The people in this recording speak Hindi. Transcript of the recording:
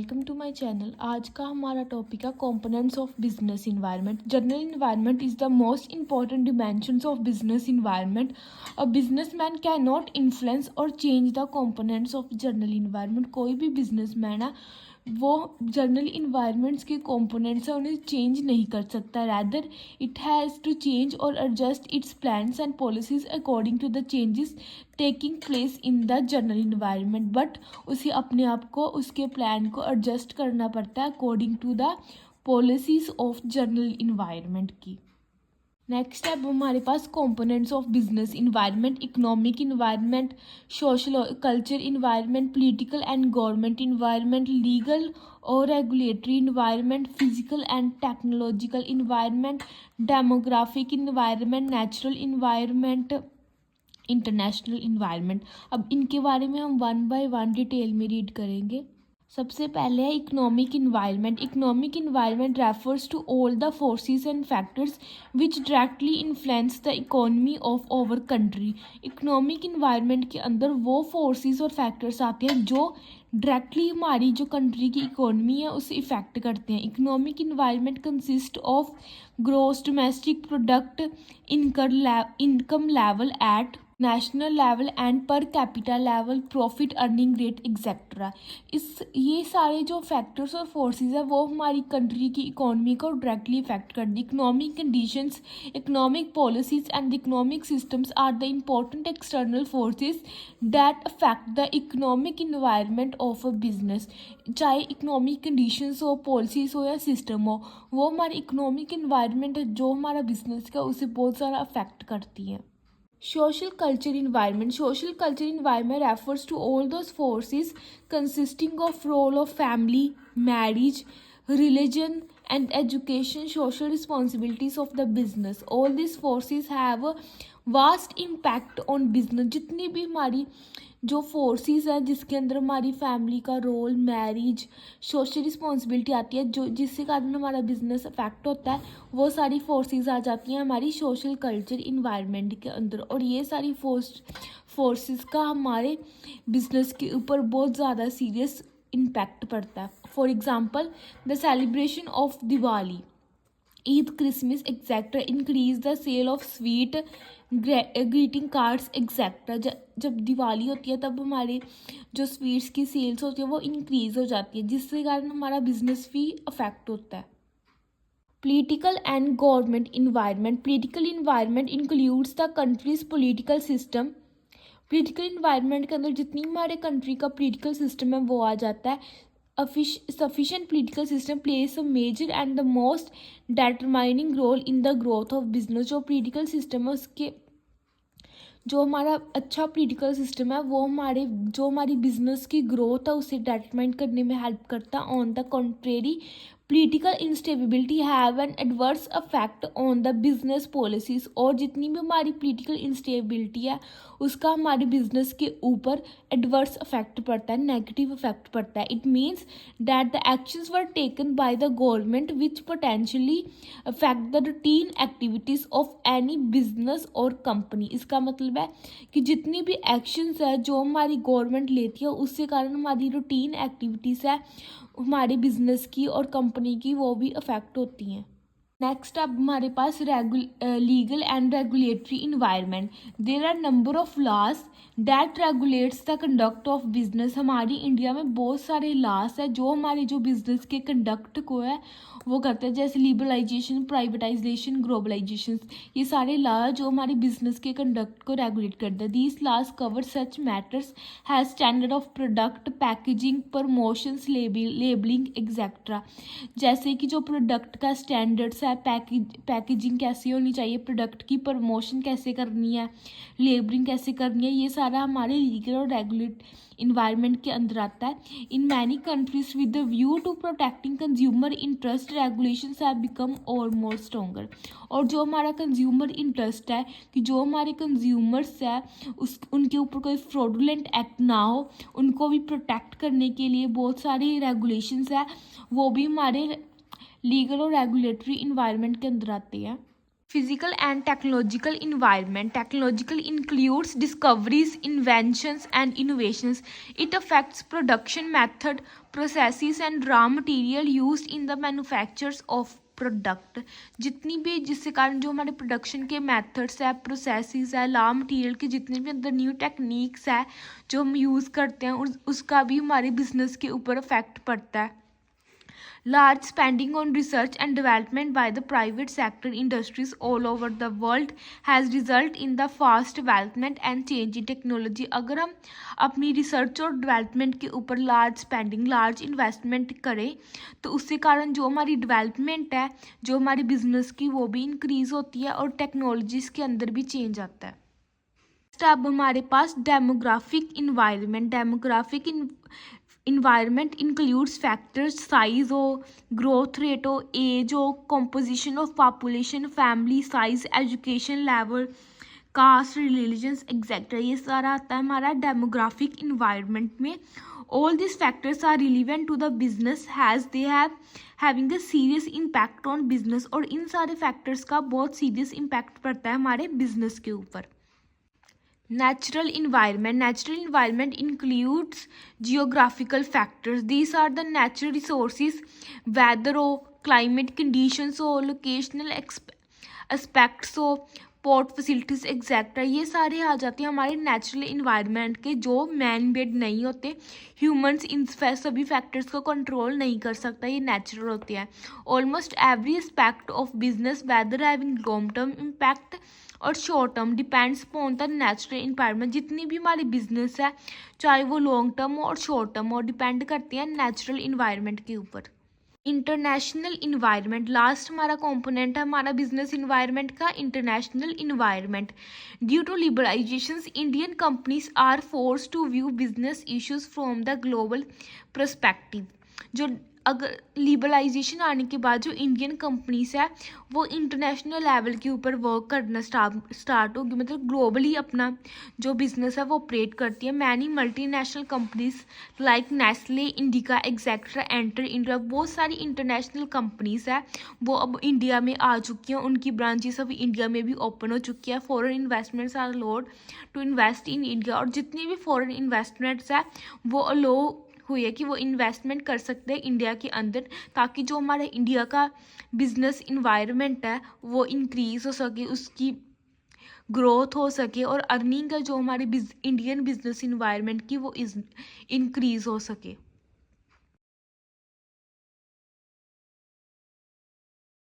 Welcome to my channel. आज का हमारा टॉपिक है components of business environment. General environment is the most important dimensions of business environment. A businessman can not influence और change the components of general environment. कोई भी बिजनेसमैन है वो जनरल इन्वायरमेंट्स के कंपोनेंट्स है उन्हें चेंज नहीं कर सकता। Rather it has to change और adjust its plans and policies according to the changes taking place in the general environment. But उसे अपने आप को उसके प्लान को एडजस्ट करना पड़ता है according to the policies of general environment की। नेक्स्ट है हमारे पास components of business environment: economic environment, social culture environment, political and government environment, legal और regulatory environment, physical and technological environment, demographic environment, natural environment, international environment. अब इनके बारे में हम वन बाय वन डिटेल में रीड करेंगे। सबसे पहले है economic environment. Economic environment refers to all the forces and factors which directly influence the economy of our country. Economic environment के अंदर वो फोर्सेस और फैक्टर्स आते हैं जो डायरेक्टली हमारी जो कंट्री की इकोनॉमी है उसे इफेक्ट करते हैं। Economic environment consist of gross domestic product, income level at national level and per capita level, profit earning rate etcetera. ये सारे जो फैक्टर्स और फोर्सेस है वो हमारी कंट्री की इकोनॉमी को डायरेक्टली इफेक्ट करती है। Economic conditions, economic policies and economic systems are the important external forces that affect the economic environment of a business. चाहे इकोनॉमिक कंडीशंस हो, पॉलिसीज हो या सिस्टम हो, वो हमारी इकोनॉमिक इन्वायरमेंट जो हमारा बिजनेस का उसे बहुत सारा अफेक्ट करती है। Social culture environment. Social culture environment refers to all those forces consisting of role of family, marriage, religion and education, social responsibilities of the business. All these forces have a vast impact on business. जितनी भी हमारी जो फोर्सेस है जिसके अंदर हमारी फैमिली का रोल, मैरिज, सोशल रिस्पॉन्सिबिलिटी आती है, जो जिसके कारण हमारा बिजनेस अफेक्ट होता है, वो सारी फोर्सेस आ जाती हैं हमारी सोशल कल्चर इन्वायरमेंट के अंदर। और ये सारी फोर्सेस का हमारे बिजनेस के ऊपर बहुत ज़्यादा सीरियस इम्पैक्ट पड़ता है। For example the celebration of Diwali, Eid, Christmas etcetera increase the sale of sweet, greeting cards etcetera. जब दिवाली होती है तब हमारे जो स्वीट्स की सेल्स होती है वो इंक्रीज हो जाती है, जिसके कारण हमारा बिजनेस भी अफेक्ट होता है। Political and government environment. Political environment includes the countries political system. Political environment के अंदर जितनी हमारे कंट्री का पॉलिटिकल सिस्टम है वो आ जाता है। Sufficient political system plays a major and the most determining role in the growth of business. जो political system है उसके जो हमारा अच्छा पॉलिटिकल सिस्टम है वो हमारी बिजनेस की ग्रोथ है उसे डिटरमाइन करने में हेल्प करता है। On the contrary political instability have an adverse affect on the business policies. और जितनी भी हमारी पॉलिटिकल इंस्टेबिलिटी है उसका हमारे बिजनेस के ऊपर एडवर्स अफेक्ट पड़ता है, नेगेटिव अफेक्ट पड़ता है। It means that the actions were taken by the government which potentially affect the routine activities of any business और कंपनी। इसका मतलब है कि जितनी भी एक्शंस है जो हमारी गवर्नमेंट लेती है उसके कारण हमारी रूटीन एक्टिविटीज़ है हमारे बिजनेस की और कंपनी की वो भी अफेक्ट होती हैं। नेक्स्ट अब हमारे पास legal and regulatory environment. There are number of laws that regulates the conduct of business. हमारी इंडिया में बहुत सारे लॉज है जो हमारे जो बिजनेस के कंडक्ट को है वो करते हैं, जैसे लिबरलाइजेशन, प्राइवेटाइजेशन, ग्लोबलाइजेशन। ये सारे लॉ जो हमारे बिजनेस के कंडक्ट को रेगुलेट करते हैं। These laws cover such matters as standard of product, packaging, promotions, labelling etcetera. जैसे कि जो प्रोडक्ट का स्टैंडर्ड्स है, पैकेजिंग कैसी होनी चाहिए, प्रोडक्ट की प्रमोशन कैसे करनी है, लेबलिंग कैसे करनी है, ये सारा हमारे लीगल और रेगुलेट इन्वायरमेंट के अंदर आता है। In many countries with the view to protecting consumer interest regulations have become और मोर स्ट्रोंगर. और जो हमारा कंज्यूमर इंटरेस्ट है कि जो हमारे कंज्यूमर्स है उनके ऊपर कोई फ्रॉडुलेंट एक्ट ना हो, उनको भी प्रोटेक्ट करने के लिए बहुत सारी रेगुलेशंस है वो भी हमारे लीगल और रेगुलेटरी इन्वायरमेंट के अंदर आते हैं। Physical and technological environment. Technological includes discoveries, inventions, and innovations. It affects production method, processes, and raw material used in the manufactures of product. जितनी भी जिसके कारण जो हमारे प्रोडक्शन के मेथड्स है, प्रोसेसेस है, रॉ मटेरियल के जितने भी अंदर न्यू टेक्निक्स है जो हम यूज़ करते हैं उसका भी हमारे बिजनेस के ऊपर इफेक्ट पड़ता है. Large spending on research and development by the private sector industries all over the world has resulted in the fast development and change in technology. अगर हम अपनी रिसर्च और डेवलपमेंट के ऊपर लार्ज स्पेंडिंग, लार्ज इन्वेस्टमेंट करें तो उसके कारण जो हमारी डेवलपमेंट है, जो हमारी बिजनेस की, वो भी इंक्रीज़ होती है और टेक्नोलॉजीज के अंदर भी चेंज आता है. अब हमारे पास demographic environment. Demographic environment includes factors size हो, ग्रोथ रेट हो, एज हो, composition of population, family size, education level, caste, religions etcetera. ये सारा आता है हमारा डेमोग्राफिक इन्वायरमेंट में. All this factors are relevant to the business has they have having a serious impact on business. और इन सारे फैक्टर्स का बहुत सीरियस इम्पैक्ट पड़ता है हमारे बिजनेस के ऊपर. Natural environment. Natural environment includes geographical factors. These are the natural resources, weather or climate conditions or locational aspects or port facilities etcetera. ये सारे आ जाते हैं हमारे नेचुरल इन्वायरमेंट के, जो मैन मेड नहीं होते. ह्यूमंस इन सभी फैक्टर्स को कंट्रोल नहीं कर सकता, ये नेचुरल होते हैं. Almost every aspect of business whether having long term impact और short term depends upon the natural environment. जितनी भी हमारी बिजनेस है, चाहे वो लॉन्ग टर्म हो और शॉर्ट टर्म हो, डिपेंड करती हैं नेचुरल इन्वायरमेंट के ऊपर. International environment. लास्ट हमारा कंपोनेंट है हमारा बिजनेस इन्वायरमेंट का, international environment. Due to liberalisations Indian companies are force to view business issues from the global perspective. जो अगर लिबरलाइजेशन आने के बाद जो इंडियन कंपनीज है वो इंटरनेशनल लेवल के ऊपर वर्क करना स्टार्ट होगी, मतलब ग्लोबली अपना जो बिजनेस है वो ऑपरेट करती है. Many multinational companies like Nestle, indica etcetera enter India. बहुत सारी इंटरनेशनल कंपनीज है वो अब इंडिया में आ चुकी हैं, उनकी ब्रांचेस अब इंडिया में भी ओपन हो चुकी है. Foreign investments are allowed to invest in India. और जितनी भी फॉरेन इन्वेस्टमेंट्स है वो अलाउ हुई है कि वो इन्वेस्टमेंट कर सकते हैं इंडिया के अंदर, ताकि जो हमारे इंडिया का बिजनेस इन्वायरमेंट है वो इंक्रीज़ हो सके, उसकी ग्रोथ हो सके और अर्निंग का जो हमारे इंडियन बिजनेस इन्वायरमेंट की वो इंक्रीज़ हो सके.